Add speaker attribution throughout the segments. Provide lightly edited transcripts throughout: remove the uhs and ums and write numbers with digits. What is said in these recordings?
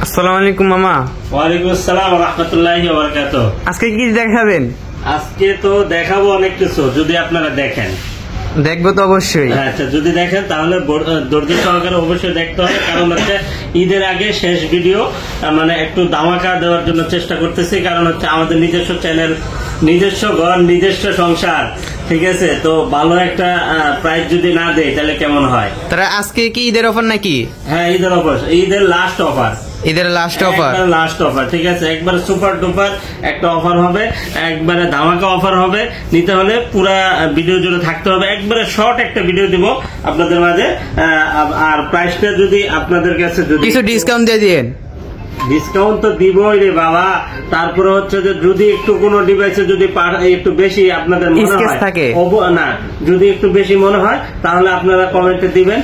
Speaker 1: আসসালামু আলাইকুম মামা।
Speaker 2: ওয়ালাইকুম আসসালাম ওয়া রাহমাতুল্লাহি ওয়া বারাকাতুহু।
Speaker 1: আজকে কি দেখাবেন?
Speaker 2: আজকে তো দেখাবো অনেক কিছু, যদি আপনারা দেখেন।
Speaker 1: দেখবো তো অবশ্যই।
Speaker 2: আচ্ছা, যদি দেখেন তাহলে ধৈর্য সহকারে অবশ্যই দেখতে হবে, কারণ হচ্ছে ঈদের আগে শেষ ভিডিও, মানে একটু ধামাকা দেওয়ার জন্য চেষ্টা করতেছি। কারণ হচ্ছে আমাদের নিজস্ব চ্যানেল, নিজস্ব ঘর, নিজস্ব সংসার, ঠিক আছে? তো ভালো একটা প্রাইস যদি না দেয় তাহলে কেমন হয়?
Speaker 1: তারা আজকে কি ঈদের অফার নাকি?
Speaker 2: হ্যাঁ, ঈদের অফার, ঈদের লাস্ট অফার,
Speaker 1: ঈদের লাস্ট অফার,
Speaker 2: লাস্ট অফার, ঠিক আছে? একবারে সুপার ডুপার একটা অফার হবে, একবারে ধামাকা অফার হবে। নিতে হলে পুরা ভিডিও জুড়ে থাকতে হবে। একবারে শর্ট একটা ভিডিও দিব আপনাদের মাঝে। আর প্রাইসটা যদি আপনাদের কাছে
Speaker 1: কিছু ডিসকাউন্ট দিয়ে দিন।
Speaker 2: ডিসকাউন্ট তো দিবই রে বাবা। তারপরে হচ্ছে যে যদি একটু কোনো ডিভাইসে যদি একটু বেশি আপনাদের মনে হয়
Speaker 1: থাকে
Speaker 2: না, যদি একটু বেশি মনে হয় তাহলে আপনারা কমেন্টে দিবেন।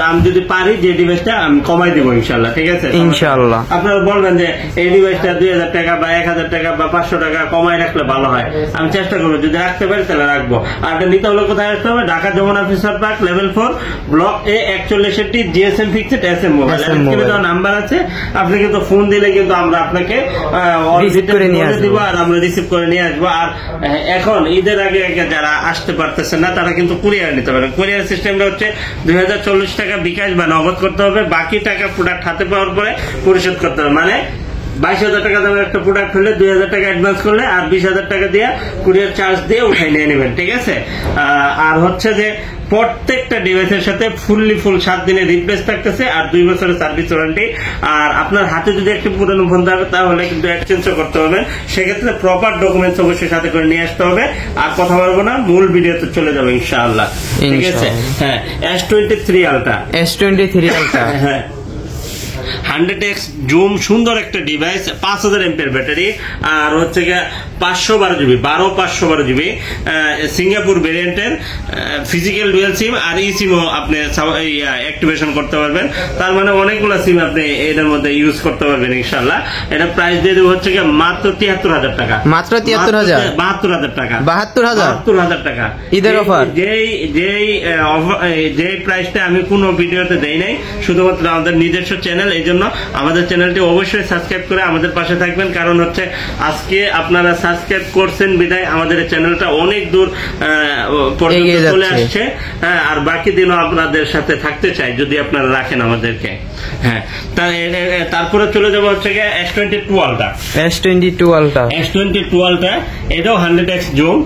Speaker 2: আমি যদি পারি যে ডিভাইসটা আমি কমাই দিব ইনশাল্লাহ, ঠিক আছে?
Speaker 1: ইনশাল্লাহ
Speaker 2: আপনারা বলবেন যে এই ডিভাইসটা 2000 টাকা বা 1000 টাকা বা 500 টাকা কমাই রাখলে ভালো হয়। আমি চেষ্টা করবো, যদি রাখতে পারি তাহলে রাখবো। আর এটা নিতে হলে কোথায় আসতে হবে? Dhaka Jamuna future park, level 4, block A 41 GSM fixed SM mobile. Number আছে, আপনি কিন্তু ফোন দিলে কিন্তু আমরা আপনাকে দিব আর আমরা রিসিভ করে নিয়ে আসবো। আর এখন ঈদের আগে যারা আসতে পারতেছেন না তারা কিন্তু কুরিয়ার নিতে পারেন। কুরিয়ার সিস্টেমটা হচ্ছে 2040 টাকা বিকাশ বা নগদ করতে হবে। বাকি টাকা প্রোডাক্ট হাতে পাওয়ার পরে পরিশোধ করতে হবে। মানে 22,000 টাকা দামের একটা প্রোডাক্ট হলে 2,000 টাকা অ্যাডভান্স করলে আর 20,000 টাকা দিয়ে কুরিয়ার চার্জ দিয়ে উঠাই নিয়ে নেবেন, ঠিক আছে? আর হচ্ছে যে প্রত্যেকটা ডিভাইসের সাথে ফুল 7 দিনের রিপ্লেস থাকতেছে আর 2 বছরের সার্ভিস ওয়ারেন্টি। আর আপনার হাতে যদি একটা পুরনো ফোন থাকে তাহলে কিন্তু এক্সচেঞ্জও করতে হবে। সেক্ষেত্রে প্রপার ডকুমেন্টস অবশ্যই সাথে করে নিয়ে আসতে হবে। আর কথা বলবো না, মূল ভিডিওতে চলে যাবে ইনশাআল্লাহ, ঠিক আছে? হ্যাঁ, S23 আলট্রা,
Speaker 1: S23 আলট্রা,
Speaker 2: হ্যাঁ 100x জুম, সুন্দর একটা ডিভাইস, 5000 এমপিআর ব্যাটারি, আর হচ্ছে 512 জিবি, 512 জিবি, সিঙ্গাপুর ভেরিয়েন্টের, ফিজিক্যাল ডুয়াল সিম আর ই সিমও আপনি অ্যাক্টিভেশন করতে পারবেন। তার মানে অনেকগুলো সিম আপনি এটার মধ্যে ইউজ করতে পারবেন ইনশাআল্লাহ। এটা প্রাইস দিয়ে দেবো হচ্ছে মাত্র 73,000 টাকা।
Speaker 1: মাত্র 73,000,
Speaker 2: 72,000 টাকা,
Speaker 1: 72,000
Speaker 2: টাকা
Speaker 1: ঈদের অফার।
Speaker 2: যেই প্রাইসটা আমি কোনো ভিডিওতে দেই নাই, শুধুমাত্র আমাদের নিজস্ব চ্যানেল। এই জন্য আমাদের চ্যানেলটি অবশ্যই সাবস্ক্রাইব করে আমাদের পাশে থাকবেন। কারণ হচ্ছে আজকে আপনারা সাবস্ক্রাইব করছেন বিদায় আমাদের চ্যানেলটা অনেক দূর পর্যন্ত চলে আসছে। হ্যাঁ, আর বাকি দিনও আপনাদের সাথে থাকতে চাই যদি আপনারা রাখেন আমাদেরকে। হ্যাঁ, তারপরে চলে যাবো হচ্ছে S22 ultra,
Speaker 1: S22 ultra,
Speaker 2: S22 ultra, এটাও 100x জুম।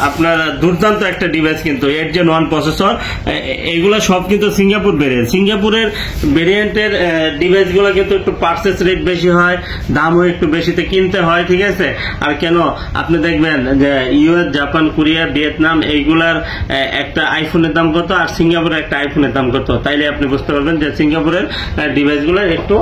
Speaker 2: আপনার দুর্দান্ত একটা ডিভাইস, কিন্তু 8 Gen 1 প্রসেসর। এগুলো সব কিন্তু সিঙ্গাপুর ভেরিয়েন্ট। সিঙ্গাপুরের ভেরিয়েন্টের ডিভাইস গুলো কিন্তু একটু পারচেস রেট বেশি হয়, দামও একটু বেশিতে কিনতে হয়, ঠিক আছে? আর কেন আপনি দেখবেন যে ইউএস, জাপান, কোরিয়া, ভিয়েতনাম এইগুলার একটা আইফোনের দাম কত আর সিঙ্গাপুরের একটা আইফোনের দাম কত, তাইলে আপনি বুঝতে পারবেন যে সিঙ্গাপুরের ডিভাইস গুলো একটু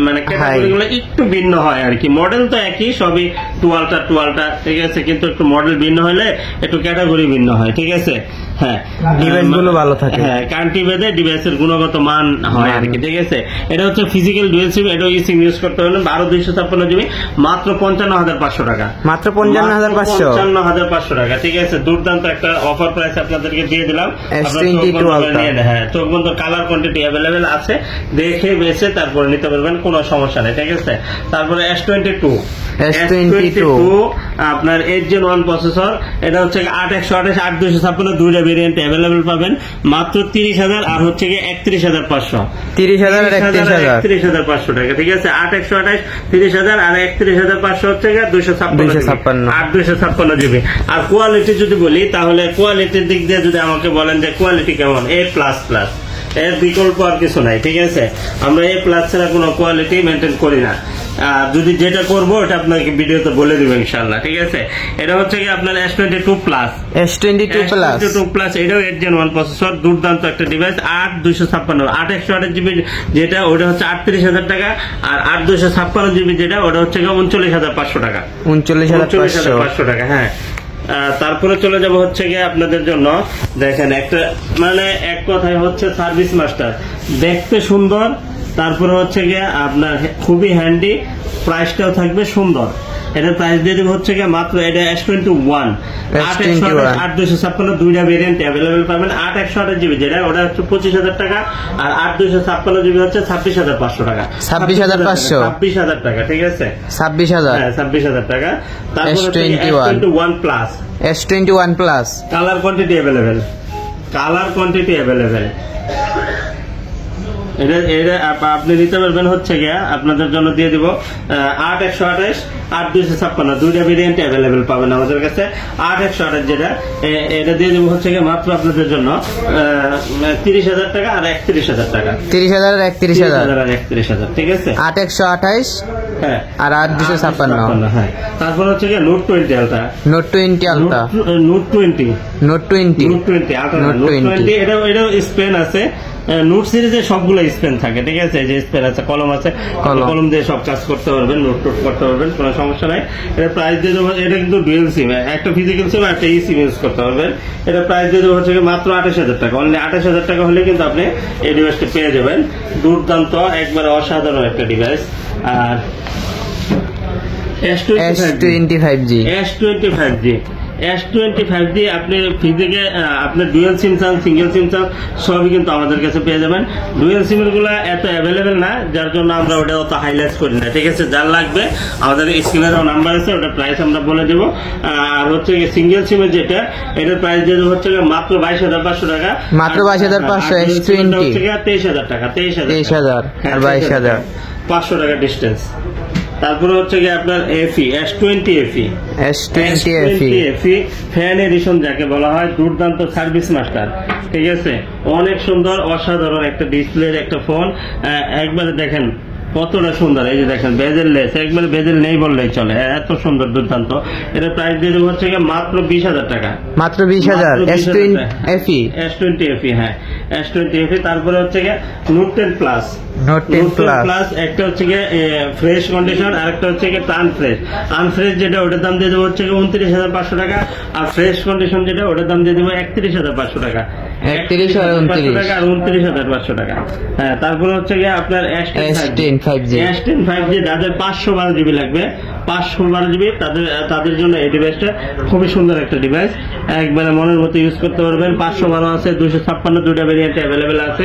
Speaker 2: মানে ক্যাটাগরি গুলো একটু ভিন্ন হয় আর কি। মডেল তো একই, সবই 2 আলট্রা, ঠিক আছে? কিন্তু একটু মডেল ভিন্ন হলে একটু ক্যাটাগরি ভিন্ন হয়, ঠিক আছে? হ্যাঁ,
Speaker 1: ডিভাইস গুলো ভালো থাকে।
Speaker 2: হ্যাঁ, কান্ট্রি ভেদে ডিভাইসের গুণগত মান হয় আর কি, ঠিক আছে? এটা হচ্ছে ফিজিক্যাল ডুয়াল সিম, এটাও ই সিম ইউজ করতে হলে 12/256 জিবি, মাত্র 55,500 টাকা,
Speaker 1: মাত্র 55,500
Speaker 2: টাকা, ঠিক আছে? দুর্দান্ত একটা অফার প্রাইস আপনাদেরকে দিয়ে দিলাম।
Speaker 1: S22 আলট্রা,
Speaker 2: হ্যাঁ, চোখ বন্ধ, কালার কোয়ান্টিটি অ্যাভেলেবেল আছে, দেখে বেছে তারপরে নিতে পারবেন, কোনো সমস্যা নেই, ঠিক আছে? তারপরে S22 আপনার 8 Gen 1 প্রসেসর। এটা হচ্ছে 8/128, 8/256 দুইটা ভেরিয়েন্ট অ্যাভেলেবেল পাবেন, মাত্র 30,000 আর হচ্ছে 31,500, 31,500 টাকা, ঠিক আছে? 8/128 30,000 আর 31,500 হচ্ছে 256 জিবি। আর কোয়ালিটি যদি বলি তাহলে কোয়ালিটির দিক দিয়ে যদি আমাকে বলেন যে কোয়ালিটি কেমন, A++, এর বিকল্প আর কিছু নাই, ঠিক আছে? আমরা A+ ছাড়া কোনো কোয়ালিটি মেনটেন করি না। যদি যেটা করবো ওটা আপনাকে ভিডিওতে বলে দিব ইনশাআল্লাহ, ঠিক আছে? এটা হচ্ছে আপনার S22 প্লাস, এটাও 8 Gen 1 প্রসেসর, দুর্দান্ত একটা ডিভাইস। 8/256, 8/128 জিবি যেটা, ওটা হচ্ছে 38,000 টাকা, আর 8/256 জিবি যেটা, ওটা হচ্ছে 39,500 টাকা, 39,500 টাকা। হ্যাঁ, তারপরে চলে যাব হচ্ছে গিয়ে আপনাদের জন্য, দেখেন একটা মানে এক কথায় হচ্ছে সার্ভিস মাস্টার, দেখতে সুন্দর, তারপরে হচ্ছে গিয়ে আপনার খুবই হ্যান্ডি, প্রাইসটাও থাকবে সুন্দর। এটার প্রাইস দিয়ে দেবো হচ্ছে গিয়ে মাত্র এটা S21
Speaker 1: S21
Speaker 2: 8/256 দুইটা ভেরিয়েন্ট অ্যাভেলেবেল পাবেন। 8/128 যেটা ওটা হচ্ছে 25,000 টাকা, আর 8/256 হচ্ছে 26,500 টাকা।
Speaker 1: 26,500
Speaker 2: 26,000 টাকা, ঠিক আছে,
Speaker 1: 26,000
Speaker 2: হ্যাঁ 26,000 টাকা। তারপর
Speaker 1: S21
Speaker 2: plus
Speaker 1: S21 plus
Speaker 2: colour quantity available, এটা আপনি নিতে পারবেন হচ্ছে গিয়া আপনাদের জন্য দিয়ে দিব 8/128 8/256 দুইটা ভেরিয়েন্ট অ্যাভেলেবেল পাবেন আমাদের কাছে। 8/128 যেটা এটা দিয়ে দিব হচ্ছে গিয়া মাত্র আপনাদের জন্য 30,000 টাকা আর 31,000 টাকা।
Speaker 1: 30,000 আর 31,000
Speaker 2: আর 31,000, ঠিক আছে।
Speaker 1: 8/128
Speaker 2: হ্যাঁ
Speaker 1: আর 8/256
Speaker 2: হ্যাঁ। তারপর হচ্ছে গিয়া note 20 ultra,
Speaker 1: note 20 ultra,
Speaker 2: note 20
Speaker 1: note 20
Speaker 2: এটাও স্পেন আছে। নোট সিরিজে সবগুলো স্পেন থাকে, ঠিক আছে, যে স্পেন আছে, কলম আছে, কলম দিয়ে সব কাজ করতে পারবেন, নোট করতে পারবেন, কোনো সমস্যা নাই। এটা প্রাইস দিয়ে দেবো, এটা কিন্তু ডুয়েল সিম, একটা ফিজিক্যাল সিম একটা ই সিম ইউজ করতে পারবেন। এটা প্রাইস দিয়ে দেবো হচ্ছে মাত্র 28,000 টাকা। অনলি 28,000 টাকা হলে কিন্তু আপনি এই ডিভাইসটা পেয়ে যাবেন। দুর্দান্ত, একবারে অসাধারণ একটা ডিভাইস। আর S25G আপনি ফিজিকে আপনার ডুয়েল সিম চান, সিঙ্গেল সিম চান, সবই কিন্তু আমাদের কাছে পেয়ে যাবেন। ডুয়েল সিম গুলো এত অ্যাভেলেবেল না, যার জন্য আমরা ওটা অত হাইলাইট করি না, ঠিক আছে। যার লাগবে আমাদের স্ক্রিনের নাম্বার আছে, ওটা প্রাইস আমরা বলে দেবো। আর হচ্ছে সিঙ্গেল সিমের যেটা, এটার প্রাইস দিয়ে দেবো হচ্ছে মাত্র 22,500 টাকা,
Speaker 1: মাত্র 22,500। S20
Speaker 2: হচ্ছে 23,000 টাকা, 23,000
Speaker 1: আর 22,000
Speaker 2: 500 টাকা ডিস্টেন্স। তারপরে হচ্ছে কি আপনার S20 ফ্যান এডিশন যাকে বলা হয়, দুর্দান্ত সার্ভিস মাস্টার, ঠিক আছে। অনেক সুন্দর, অসাধারণ একটা ডিসপ্লের একটা ফোন। একবারে দেখেন কতটা সুন্দর, এই যে দেখেন বেজেল লেস, একবারে বেজেল নেই বললেই চলে, এত সুন্দর, দুর্দান্ত। এটা প্রাইস দিয়ে দেবো হচ্ছে মাত্র 20,000 টাকা,
Speaker 1: মাত্র 20,000। S20
Speaker 2: হ্যাঁ S20 তারপরে হচ্ছে নোট 10 প্লাস, একটা হচ্ছে ফ্রেশ কন্ডিশন, আর একটা হচ্ছে আনফ্রেশ যেটা, ওটার দাম দিয়ে দেবো হচ্ছে 29,500 টাকা। আর ফ্রেশ কন্ডিশন যেটা, ওটার দাম দিয়ে দেবো 31,500 টাকা, 29,500 টাকা। হ্যাঁ, তারপরে হচ্ছে আপনার S10 5G যাদের 512 জিবি লাগবে, 512 জিবি তাদের জন্য এই ডিভাইসটা খুবই সুন্দর একটা ডিভাইস, একবারে মনের মতো ইউজ করতে পারবেন। 512 আছে, 256 দুইটা ভেরিয়েন্ট অ্যাভেলেবেল আছে।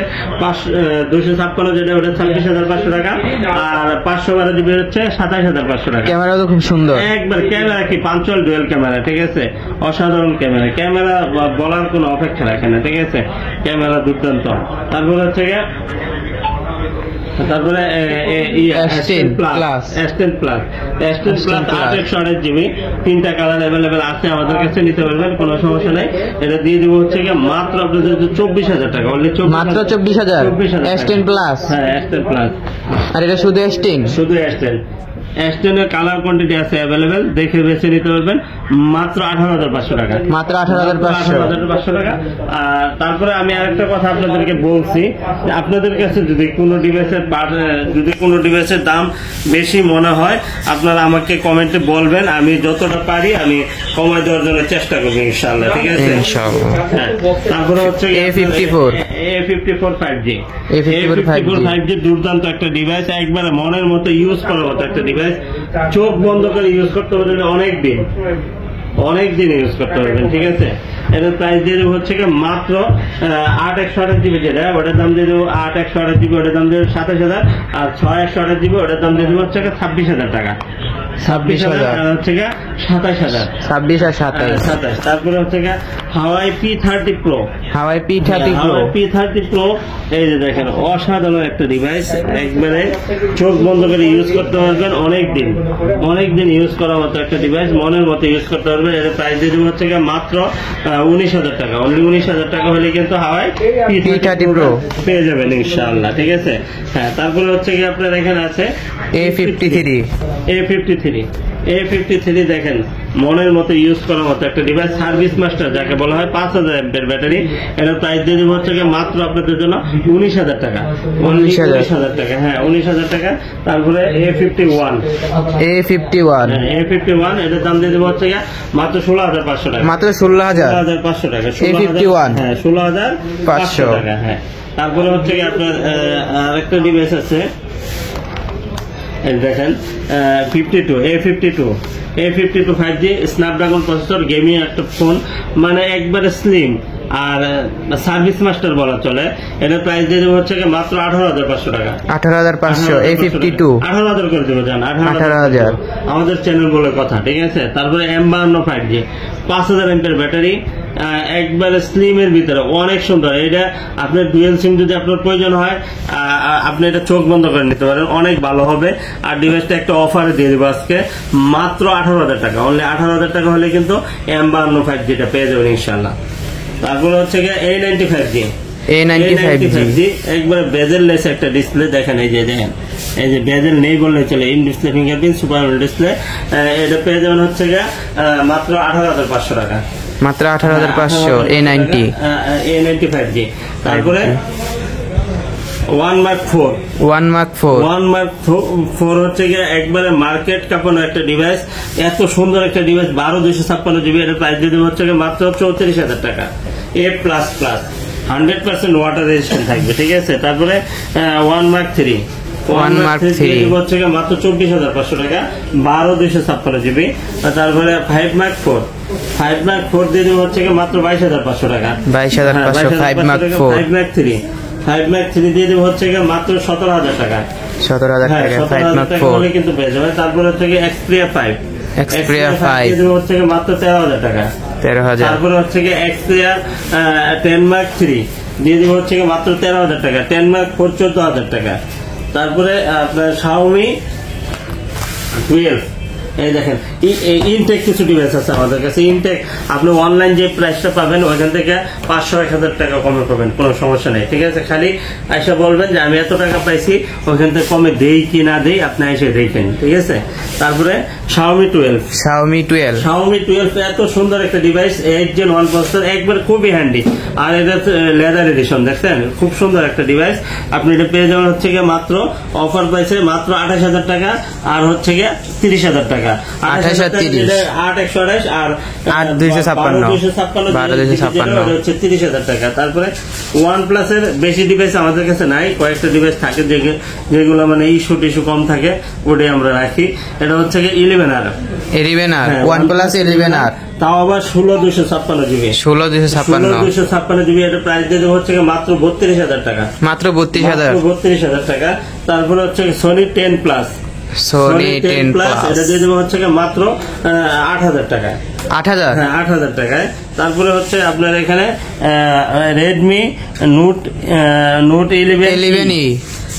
Speaker 2: 256 যেটা, ওটা 26,500 টাকা, আর 512 জিবি হচ্ছে 27,500 টাকা।
Speaker 1: ক্যামেরা তো খুব সুন্দর,
Speaker 2: একবার ক্যামেরা কি পাঞ্চুয়াল ডুয়েল ক্যামেরা, ঠিক আছে, অসাধারণ ক্যামেরা বলার কোনো অপেক্ষা রাখে না, ঠিক আছে, ক্যামেরা দুর্দান্ত। তারপরে হচ্ছে তারপরে S10 প্লাস 8/128 জিবি, 3টা কালার অ্যাভেলেবেল আছে আমাদের কাছে, নিতে পারবেন, কোনো সমস্যা নাই। এটা দিয়ে দিব হচ্ছে মাত্র আপনাদের 24,000 টাকা, অনলি
Speaker 1: মাত্র 24,000 S10 প্লাস।
Speaker 2: হ্যাঁ S10 প্লাস। আর
Speaker 1: এটা শুধু S10,
Speaker 2: S10 এর কালার কোয়ান্টিটি আছে অ্যাভেলেবেল, দেখে বেছে নিতে পারবেন, মাত্র 18,500 টাকা,
Speaker 1: মাত্র 18,500
Speaker 2: টাকা। আর তারপরে আমি আরেকটা কথা আপনাদেরকে বলছি, আপনাদের কাছে যদি কোনো ডিভাইসের দাম বেশি মনে হয়, আপনারা আমাকে কমেন্টে বলবেন, আমি যতটা পারি আমি কমায় দেওয়ার জন্য চেষ্টা করবো ইনশাআল্লাহ, ঠিক আছে। হ্যাঁ, তারপরে হচ্ছে A54 5G দুর্দান্ত একটা ডিভাইস, একবারে মনের মতো ইউজ করার মতো একটা ডিভাইস, চোখ বন্ধ করে ইউজ করতে পারবেন অনেক দিন ইউজ করতে পারবেন, ঠিক আছে। এটার প্রাইস দিয়ে দেবো হচ্ছে মাত্র 8/128 জিবি যেটা, ওটার দাম দিয়ে দেবো 8/128 জিবি, ওটার দাম দিয়ে 27,000, আর 6/128 জিবি, ওটার দাম দিয়ে দেবো হচ্ছে 26,000 টাকা, 26,000 হচ্ছে 27,000, 26 আর 27। তারপরে হচ্ছে হাওয়াই P30 Pro, এই যে দেখেন অসাধারণ একটা ডিভাইস, একবারে চোখ বন্ধ করে ইউজ করতে পারবেন, অনেক দিন ইউজ করার মতো একটা ডিভাইস, মনের মতো ইউজ করতে পারবেন। এর প্রাইস দিয়ে দেবো হচ্ছে মাত্র 19,000 টাকা, অনলি 19,000 টাকা হলে কিন্তু হাওয়াই P30 Pro পেয়ে যাবেন ইনশাআল্লাহ, ঠিক আছে। হ্যাঁ, তারপরে হচ্ছে আপনার এখানে আছে A53 দেখেন মনের মতো ইউজ করার মতো একটা ডিভাইস, সার্ভিস মাস্টার যাকে বলা হয়, 5,000 এমপির ব্যাটারি। এর প্রাইস দিয়ে দেবো হচ্ছে মাত্র আপনাদের জন্য 19,000 টাকা, 19,000 টাকা, হ্যাঁ 19,000 টাকা। তারপরে A51 এটার দাম দিয়ে দেবো হচ্ছে মাত্র 16,500 টাকা, মাত্র 16,500 টাকা, A51 হ্যাঁ 16,500 টাকা। হ্যাঁ, তারপরে হচ্ছে আপনার আরেকটা ডিভাইস আছে, দেখেন A52 A52 5G Snapdragon processor, gaming একটা ফোন, মানে একবারে স্লিম আর সার্ভিস মাস্টার বলা চলে। এটার প্রাইস দিয়ে দেবো হচ্ছে মাত্র 18,500 টাকা।
Speaker 1: 18,500 A52
Speaker 2: 18,000 করে দেবো, জান
Speaker 1: 18,000
Speaker 2: আমাদের চ্যানেল বলে কথা, ঠিক আছে। তারপরে M52 5G 5000 এমপির ব্যাটারি, একবারে স্লিমের ভিতরে অনেক সুন্দর। এটা আপনার ডুয়েল সিম যদি আপনার প্রয়োজন হয় আপনি এটা চোখ বন্ধ করে নিতে পারেন, অনেক ভালো হবে। আর ডিভাইসটা একটা অফারে দিয়ে দেবো আজকে মাত্র 18,000 টাকা। অনলি 18,000 টাকা হলে কিন্তু M52 5G টা পেয়ে যাবেন ইনশাল্লাহ। তারপরে হচ্ছে A95G একবারে বেজেললেস একটা ডিসপ্লে, দেখেন এই যে দেখেন, এই যে বেজেল নেই বললে চলে, in display fingerprint super display. এটা পেয়ে যাবেন হচ্ছে মাত্র 18,500 টাকা।
Speaker 1: মাত্র 18,500
Speaker 2: A95G। তারপরে 1 Mark 4 হচ্ছে একবারে মার্কেট কাঁপানো একটা ডিভাইস, এত সুন্দর একটা ডিভাইস, 12/256 GB। এর প্রাইস দিয়ে দেবো হচ্ছে মাত্র 34,000 টাকা। A++ 100% ওয়াটার রেজিস্ট্যান্ট থাকবে, ঠিক আছে। তারপরে 1 Mark 3 হচ্ছে মাত্র 24,500 টাকা, 12/256 GB। তারপরে 5 Mark 4 দিয়ে দেবো হচ্ছে মাত্র 22,500 টাকা।
Speaker 1: 22,500 5 Mark 4
Speaker 2: 5 Mark 3 দিয়ে দেবো হচ্ছে মাত্র 17,000 টাকা।
Speaker 1: 17,000 টাকা 5 Mark 4
Speaker 2: কিন্তু পেয়ে যাবে। তারপরে হচ্ছে Xperia 5
Speaker 1: দিয়ে
Speaker 2: দেবো হচ্ছে মাত্র 13,000 টাকা।
Speaker 1: 13,000।
Speaker 2: তারপরে হচ্ছে Xperia 10 Mark 3 দিয়ে দেবো হচ্ছে মাত্র 13,000 টাকা। 10 Mark 4 14,000 টাকা। তারপরে আপনার Xiaomi 12, এই দেখেন ইনটেক কিছু ডিভাইস আছে আমাদের কাছে। ইনটেক আপনি অনলাইন যে প্রাইসটা পাবেন ওইখান থেকে 500-1000 টাকা কমে পাবেন, কোনো সমস্যা নেই, ঠিক আছে। খালি এসে বলবেন যে আমি এত টাকা পাইছি, ওইখান থেকে কমে দেই কি না দেই আপনি এসে দেখেন, ঠিক আছে। তারপরে Xiaomi 12 এত সুন্দর একটা ডিভাইস, 8 Gen 1 প্রসেসর, একবার খুবই হ্যান্ডি। আর এটা লেদার এডিশন, দেখছেন খুব সুন্দর একটা ডিভাইস। আপনি এটা পেয়ে যাবেন হচ্ছে মাত্র অফার প্রাইসে মাত্র 28,000 টাকা, আর হচ্ছে 30,000 টাকা। 8,128 আর
Speaker 1: 8,256
Speaker 2: হচ্ছে 30,000 টাকা। তারপরে OnePlus এর বেশি ডিভাইস আমাদের কাছে নাই, কয়েকটা ডিভাইস থাকে যেগুলো মানে ইস্যু কম থাকে, ওটাই আমরা রাখি। এটা হচ্ছে 11R
Speaker 1: OnePlus 11R,
Speaker 2: তাও আবার 16,256 GB। 16,256 GB। এটা প্রাইস দিয়ে দেবো হচ্ছে মাত্র 32,000 টাকা।
Speaker 1: মাত্র 32,000
Speaker 2: টাকা। তারপরে হচ্ছে Sony 10 Plus এটা দিয়ে দেবো হচ্ছে মাত্র 8,000 টাকা।
Speaker 1: 8,000?
Speaker 2: হ্যাঁ, 8,000 টাকায়। তারপরে হচ্ছে আপনার এখানে Redmi Note 11E,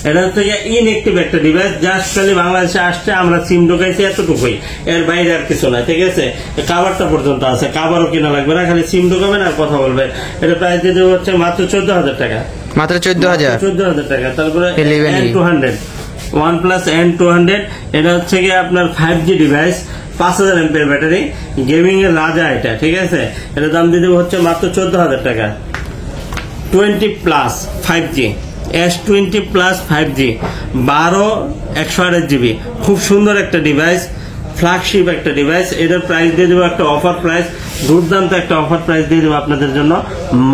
Speaker 2: এটা হচ্ছে ইনএক্টিভ একটা ডিভাইস, জাস্ট খালি বাংলাদেশে আসছে, আমরা সিম ঢোকাইছি এতটুকুই, এর বাইরে আর কিছু না, ঠিক আছে। কাভারটা পর্যন্ত আছে, কাভারও কিনা লাগবে না, খালি সিম ঢোকাবেন আর কথা বলবেন। এটা প্রাইস দিয়ে দেবো হচ্ছে মাত্র 14,000 টাকা।
Speaker 1: মাত্র 14,000
Speaker 2: টাকা। তারপরে N200 OnePlus N200, এটা হচ্ছে আপনার 5G ডিভাইস, 5000 এমপির ব্যাটারি, গেমিং এর রাজা এটা, ঠিক আছে। এটা দাম দিয়ে দেবো হচ্ছে মাত্র 14,000 টাকা। 20+ 5G S20+ 5G 12/128 GB, খুব সুন্দর একটা ডিভাইস, ফ্ল্যাগশিপ একটা ডিভাইস। এটার প্রাইস দিয়ে দেবো একটা অফার প্রাইস, দুর্দান্ত একটা অফার প্রাইস দিয়ে দেবো আপনাদের জন্য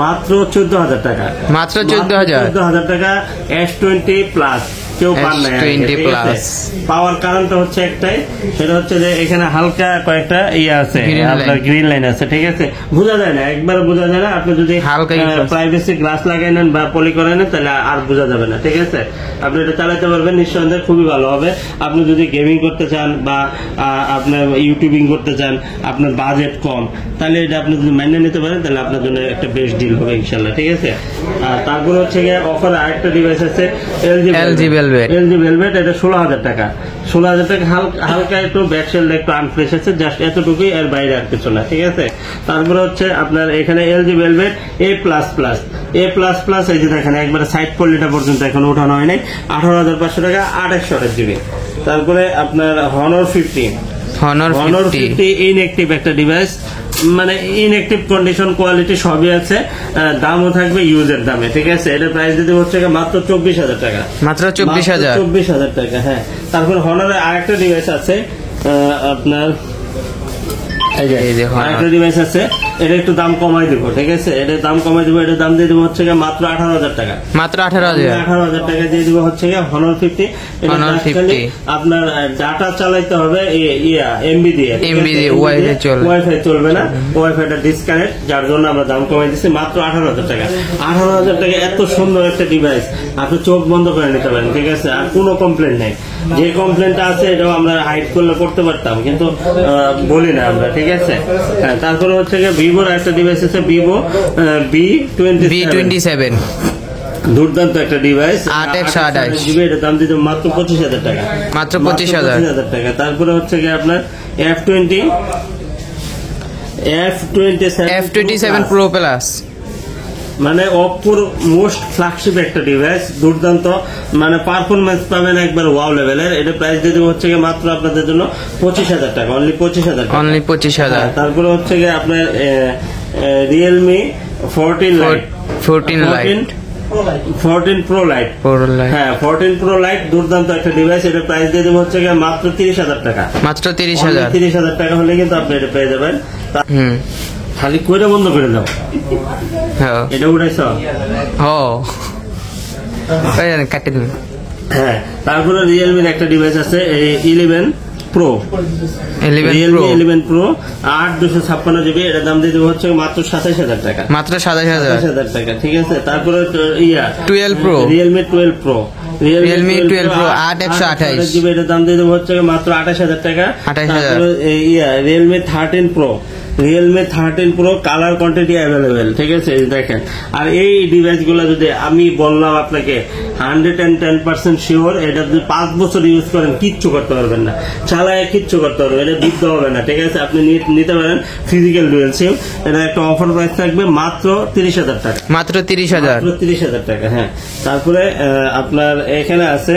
Speaker 2: মাত্র 14,000 টাকা।
Speaker 1: মাত্র 14,000
Speaker 2: টাকা। S20+ কেউ পান না। পাওয়ার কারণটা হচ্ছে একটাই, সেটা হচ্ছে যে এখানে হালকা কয়েকটা আছে, আপনার গ্রিন লাইন আছে, ঠিক আছে। বোঝা যায় না, একবার বোঝা যায় না। আপনি যদি প্রাইভেসি গ্লাস লাগাই নেন বা পলি করে নেন তাহলে আর বোঝা যাবে না, ঠিক আছে। আপনি এটা চালাতে পারবেন নিঃসন্দেহে, খুবই ভালো হবে। আপনি যদি গেমিং করতে চান বা আপনার ইউটিউবিং করতে চান, আপনার বাজেট কম, তাহলে এটা আপনি যদি মেনে নিতে পারেন তাহলে আপনার জন্য একটা বেস্ট ডিল হবে ইনশাল্লাহ, ঠিক আছে। আর তারপর হচ্ছে অফার আরেকটা ডিভাইস আছে LG Velvet, এটা 16,000 টাকা। 16,000 টাকা, হালকা একটু ব্যাকসেল একটু আনফ্রেশ আছে, জাস্ট এতটুকুই, এর বাইরে আর কিছু না, ঠিক আছে। তারপরে হচ্ছে আপনার এখানে LG Velvet A++, এই যে দেখেন একবারে সাইড পলিটা পর্যন্ত এখন ওঠানো হয় নাই, 18,500 টাকা, 8/128 GB। তারপরে আপনার Honor 50 ইনএক্টিভ একটা ডিভাইস, মানে ইনএক্টিভ কন্ডিশন, কোয়ালিটি সবই আছে, দামও থাকবে ইউজের দামে, ঠিক আছে। এটার প্রাইস দিতে হচ্ছে মাত্র 24,000 টাকা।
Speaker 1: মাত্র 24,000
Speaker 2: টাকা, হ্যাঁ। তারপর হনারের আরেকটা ডিভাইস আছে আপনার, আরেকটা ডিভাইস আছে এটা একটু দাম কমাই দিব, ঠিক আছে? এটা দাম কমাই দিব, এটা দাম দিয়ে দিব হচ্ছে মাত্র 18,000 টাকা।
Speaker 1: মাত্র 18,000
Speaker 2: 18,000 টাকা দিয়ে দিব হচ্ছে Honor 50।
Speaker 1: Honor 50
Speaker 2: আপনার ডাটা চালাইতে হবে এমবি দিয়ে, ওয়াইফাই চলবে না, ওয়াইফাইটা ডিসকানেক্ট, যার জন্য আমরা দাম কমাই দিচ্ছি মাত্র 18,000 টাকা। 18,000 টাকা এত সুন্দর একটা ডিভাইস আপনি চোখ বন্ধ করে নিতে পারেন, ঠিক আছে? আর কোনো কমপ্লেন নেই। যে কমপ্লেনটা আছে এটাও আমরা হাইড করলে করতে পারতাম, কিন্তু বলি না আমরা, ঠিক আছে? হ্যাঁ, তারপরে হচ্ছে ভিভোর একটা ডিভাইস আছে, ভিভো
Speaker 1: V27
Speaker 2: দুর্দান্ত একটা ডিভাইস,
Speaker 1: 8/128
Speaker 2: জিবি। এটার দাম দিতে মাত্র 25,000 টাকা,
Speaker 1: মাত্র 25,000
Speaker 2: টাকা। তারপরে হচ্ছে আপনার
Speaker 1: F27 Pro Plus,
Speaker 2: মানে অপোর মোস্ট ফ্ল্যাগশিপ একটা ডিভাইস, দুর্দান্ত মানে পারফরমেন্স পাবেন একবার ওয়াও লেভেলের। এটা প্রাইস দিয়ে দেবো হচ্ছে মাত্র আপনাদের জন্য 25,000 টাকা, অনলি 25,000 টাকা,
Speaker 1: অনলি 25,000।
Speaker 2: তারপরে হচ্ছে আপনার রিয়েলমি 14 Pro Lite, হ্যাঁ 14 Pro Lite দুর্দান্ত একটা ডিভাইস। এটা প্রাইস দিয়ে দেবো হচ্ছে মাত্র 30,000 টাকা,
Speaker 1: মাত্র 30,000।
Speaker 2: 30,000 টাকা হলে কিন্তু আপনি এটা পেয়ে যাবেন। খালি কইরা বন্ধ করে দাও, এটা উঠাইছ?
Speaker 1: কাটে দিন।
Speaker 2: হ্যাঁ, তারপরে রিয়েলমির একটা ডিভাইস আছে 11 Pro, রিয়েলমি 11 Pro 8/256 জিবি। এটার দাম দিয়ে দেবো হচ্ছে মাত্র 27,000 টাকা,
Speaker 1: মাত্র 27,000
Speaker 2: টাকা, ঠিক আছে? তারপরে
Speaker 1: 12 Pro,
Speaker 2: Realme 12 Pro,
Speaker 1: Realme 12 Pro 8/128
Speaker 2: GB. এটার দাম দিয়ে দেবো হচ্ছে মাত্র 28,000 টাকা। তারপরে Realme 13 Pro, Realme 13 Pro colour quantity available, ঠিক আছে? দেখেন, আর এই ডিভাইস গুলো যদি আমি বললাম আপনাকে 110% শিওর, এটা যদি 5 বছর ইউজ করেন কিচ্ছু করতে পারবেন না, চালায় কিচ্ছু করতে পারবেন, এটা বিদ্ধ হবে না, ঠিক আছে? আপনি নিতে পারেন ফিজিক্যাল ডুয়েল সিম। এটা একটা অফার প্রাইস থাকবে মাত্র 30,000 টাকা,
Speaker 1: মাত্র 30,000
Speaker 2: টাকা। হ্যাঁ, তারপরে আপনার এখানে আছে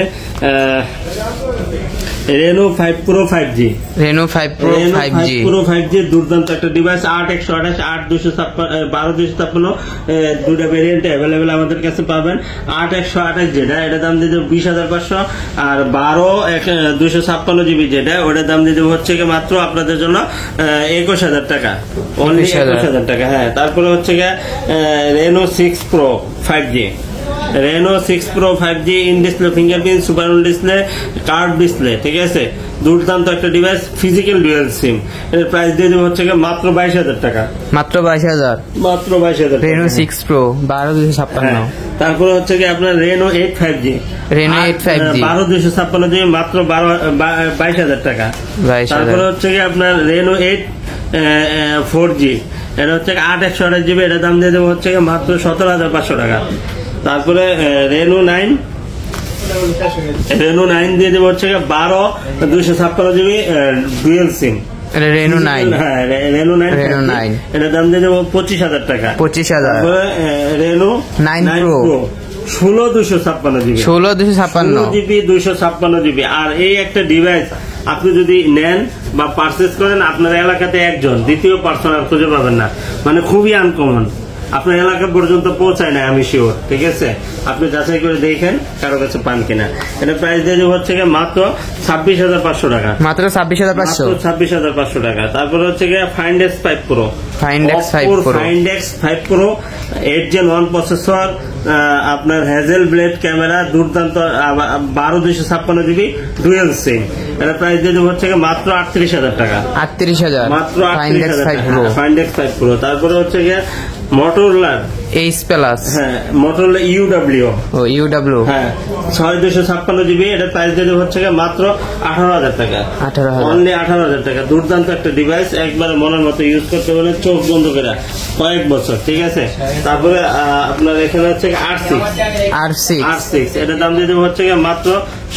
Speaker 2: Reno 5 Pro 5G,
Speaker 1: Reno 5 Pro 5G
Speaker 2: দুর্দান্ত একটা ডিভাইস। 8/128 8/256 দুইটা ভেরিয়েন্ট অ্যাভেলেবেল আমাদের কাছে পাবেন। 8/128 যেটা, এটা দাম দিয়ে দেবো 20,500, আর 12/256 জিবি যেটা, ওটার দাম দিয়ে দেবো হচ্ছে মাত্র আপনাদের জন্য 21,000 টাকা, অনলি 21,000 টাকা। হ্যাঁ, তারপরে হচ্ছে Reno 6 Pro 5G, Reno 6 Pro 5G in display fingerprint super display curve display, ঠিক আছে? দুর্দান্ত একটা ডিভাইস, ফিজিক্যাল ডুয়াল সিম। এর প্রাইস দিয়ে দেবো হচ্ছে মাত্র 22,000 টাকা,
Speaker 1: মাত্র 22,000,
Speaker 2: মাত্র 22,000।
Speaker 1: Reno 6 Pro 12/256।
Speaker 2: তারপরে হচ্ছে আপনার Reno 8 5G,
Speaker 1: Reno 8 5G
Speaker 2: 12/256 GB, মাত্র 22,000 টাকা। তারপরে হচ্ছে আপনার Reno 8 4G, এটা হচ্ছে 8/128 জিবি। এটার দাম দিয়ে দেবো হচ্ছে মাত্র 17,500 টাকা। তারপরে Reno 9 দিয়ে দেবো হচ্ছে 12/256 জিবি ডুয়েল সিম,
Speaker 1: Reno 9,
Speaker 2: হ্যাঁ Reno 9 এটার দাম দিয়ে দেবো 25,000 টাকা,
Speaker 1: 25,000।
Speaker 2: তারপরে Reno 9 Pro 16/256 GB, 16 GB 256 GB. আর এই একটা ডিভাইস আপনি যদি নেন বা পারচেস করেন, আপনার এলাকাতে একজন দ্বিতীয় পার্সন আর খুঁজে পাবেন না, মানে খুবই আনকমন, আপনার এলাকা পর্যন্ত পৌঁছায় না, আমি শিওর, ঠিক আছে? আপনি যাচাই করে দেখেন কারো কাছে পান কিনা। এটা প্রাইস দিয়ে দেবো হচ্ছে মাত্র 26,500 টাকা,
Speaker 1: মাত্র 26,500
Speaker 2: টাকা। তারপরে হচ্ছে Find X5 Pro,
Speaker 1: Find
Speaker 2: X5 Pro 8 Gen 1 processor, আপনার হ্যাজেল ব্লেড ক্যামেরা, দুর্দান্ত 12/256 জিবি ডুয়েল সিম। এটা প্রাইস দিয়ে দেবো হচ্ছে মাত্র 38,000 টাকা,
Speaker 1: 38,000,
Speaker 2: মাত্র
Speaker 1: Find X5 Pro,
Speaker 2: Find X5 Pro। তারপরে হচ্ছে Motorola
Speaker 1: Ace Plus,
Speaker 2: হ্যাঁ Motorola UW, হ্যাঁ 6/256 জিবি। এটা প্রাইস দিয়ে দেবো হচ্ছে মাত্র 18,000 টাকা, অনলি 18,000 টাকা। দুর্দান্ত একটা ডিভাইস, একবার মনের মতো ইউজ করতে বলে চোখ বন্ধ করে কয়েক বছর, ঠিক আছে? তারপরে আপনার এখানে হচ্ছে R6, এটার দাম দিয়ে দেবো হচ্ছে মাত্র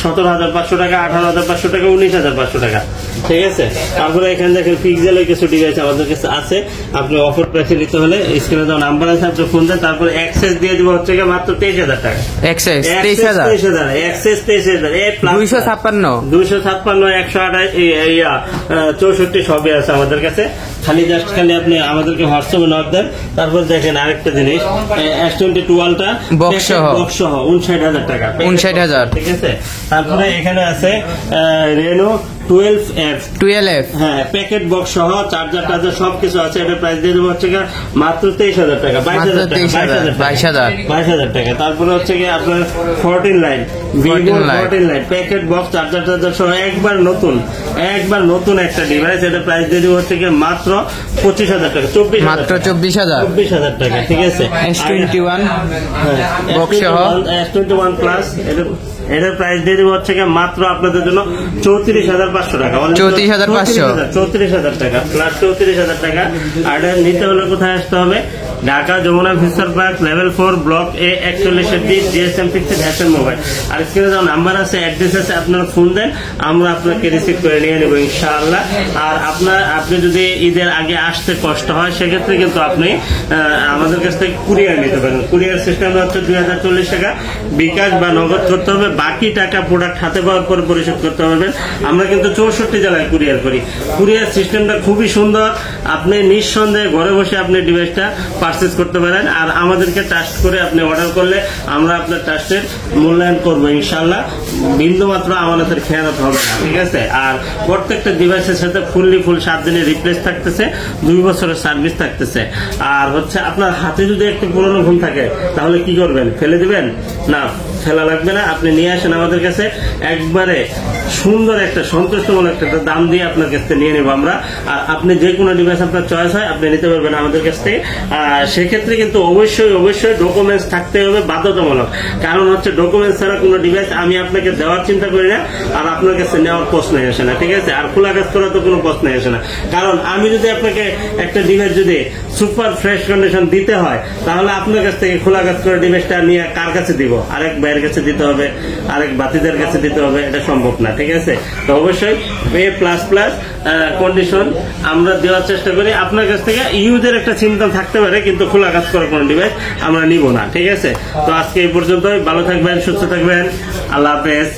Speaker 2: 17,500 টাকা, 18,500 টাকা, 19,500 টাকা, ঠিক আছে? তারপরে এখানে দেখেন পিক্সেলের কিছু ডিভাইস আমাদের কাছে আছে, আপনি অফার প্রাইসে নিতে হলে স্ক্রিনে দেওয়া নাম্বার আছে, আপনি ফোন দেন। তারপরে অ্যাক্সেস দিয়ে দেবো হচ্ছে মাত্র 23,000 টাকা, অ্যাক্সেস 23,000,
Speaker 1: 256,
Speaker 2: 128 সবই আছে আমাদের কাছে। খালি আপনি আমাদেরকে হোয়াটসঅ্যাপে নক দেন। তারপর দেখেন আরেকটা জিনিস, S22 Ultra বক্স সহ 59,000 টাকা,
Speaker 1: 59,000,
Speaker 2: ঠিক আছে? তারপরে এখানে আছে রেনো 12F
Speaker 1: 12F
Speaker 2: হ্যাঁ, প্যাকেট বক্স সহ চার্জার টার্জার সবকিছু আছে। এটা প্রাইস দিয়ে দেবো হচ্ছে গিয়ে মাত্র 23,000 টাকা, 22,000 টাকা, 22,000 টাকা। তারপরে হচ্ছে গিয়ে আপনার 14 line Vivo 14 line packet box charger টার্জার সহ একবার নতুন একটা ডিভাইস। এটা প্রাইস দিয়ে দেবো হচ্ছে গিয়ে মাত্র 25,000 টাকা, 24,000 টাকা, ঠিক আছে।
Speaker 1: S21 বক্স সহ
Speaker 2: S21 প্লাস এটার প্রাইস দিয়ে দেবো হচ্ছে গিয়ে মাত্র আপনাদের জন্য 34,500 টাকা,
Speaker 1: 34,500
Speaker 2: টাকা প্লাস 34,000 টাকা। আর এটা নিতে হলে কোথায় আসতে হবে? Dhaka Jamuna future park level 4 block A 41 GSM fixed hassle mobile. আর স্ক্রিনে যাও নাম্বার আছে, অ্যাড্রেস আছে, আপনারা ফোন দেন, আমরা আপনাকে রিসিভ করে নিয়ে নেবো ইনশাআল্লাহ। আর আপনি যদি ঈদের আগে আসতে কষ্ট হয় সেক্ষেত্রে কিন্তু আপনি আমাদের কাছ থেকে কুরিয়ার নিতে পারেন। কুরিয়ার সিস্টেম হচ্ছে 2040 টাকা বিকাশ বা নগদ করতে হবে, বাকি টাকা প্রোডাক্ট হাতে পাওয়ার পর পরিশোধ করতে পারবেন। আমরা কিন্তু 64 জেলায় কুরিয়ার করি। কুরিয়ার সিস্টেমটা খুবই সুন্দর, আপনি নিঃসন্দেহে ঘরে বসে আপনি ডিভাইসটা পারচেজ করতে পারেন। আর আমাদেরকে ট্রাস্ট করে আপনি অর্ডার করলে আমরা আপনার ট্রাস্টের মূল্যায়ন করবো ইনশাআল্লাহ, বিন্দুমাত্র আমাদের খেয়ানত হবে না, ঠিক আছে। আর প্রত্যেকটা ডিভাইসের সাথে ফুল 7 দিনের রিপ্লেস থাকতেছে, 2 বছরের সার্ভিস থাকতেছে। আর হচ্ছে আপনার হাতে যদি একটু পুরনো ফোন থাকে তাহলে কি করবেন? ফেলে দিবেন? না, ফেলা লাগবে না, আপনি নিয়ে আসেন আমাদের কাছে, একবারে সুন্দর একটা সন্তুষ্টমূলক একটা দাম দিয়ে আপনার কাছ থেকে নিয়ে নেব আমরা। আর আপনি যে কোনো ডিভাইস আপনার চয়েস হয় আপনি নিতে পারবেন আমাদের কাছ থেকে। সেক্ষেত্রে কিন্তু অবশ্যই ডকুমেন্টস থাকতে হবে বাধ্যতামূলক, কারণ হচ্ছে ডকুমেন্টস ছাড়া কোনো ডিভাইস আমি আপনাকে দেওয়ার চিন্তা করি না, আর আপনার কাছে নেওয়ার প্রশ্নই আসে না, ঠিক আছে। আর খোলা কাজ করার তো কোনো প্রশ্নই আসে না, কারণ আমি যদি আপনাকে একটা ডিভাইস যদি সুপার ফ্রেশ কন্ডিশন দিতে হয় তাহলে আপনার কাছ থেকে খোলা কাজ করা ডিভাইসটা নিয়ে কার কাছে দিব? আরেক ভাইয়ের কাছে দিতে হবে, আরেক বাতিদের কাছে দিতে হবে, এটা সম্ভব না, ঠিক আছে। তো অবশ্যই A++ কন্ডিশন আমরা দেওয়ার চেষ্টা করি। আপনার কাছ থেকে ইউজের একটা চিন্তা থাকতে পারে, কিন্তু খোলা কাজ করার কোনো ডিভাইস আমরা নিব না, ঠিক আছে। তো আজকে এই পর্যন্তই, ভালো থাকবেন, সুস্থ থাকবেন, আল্লাহ হাফেজ।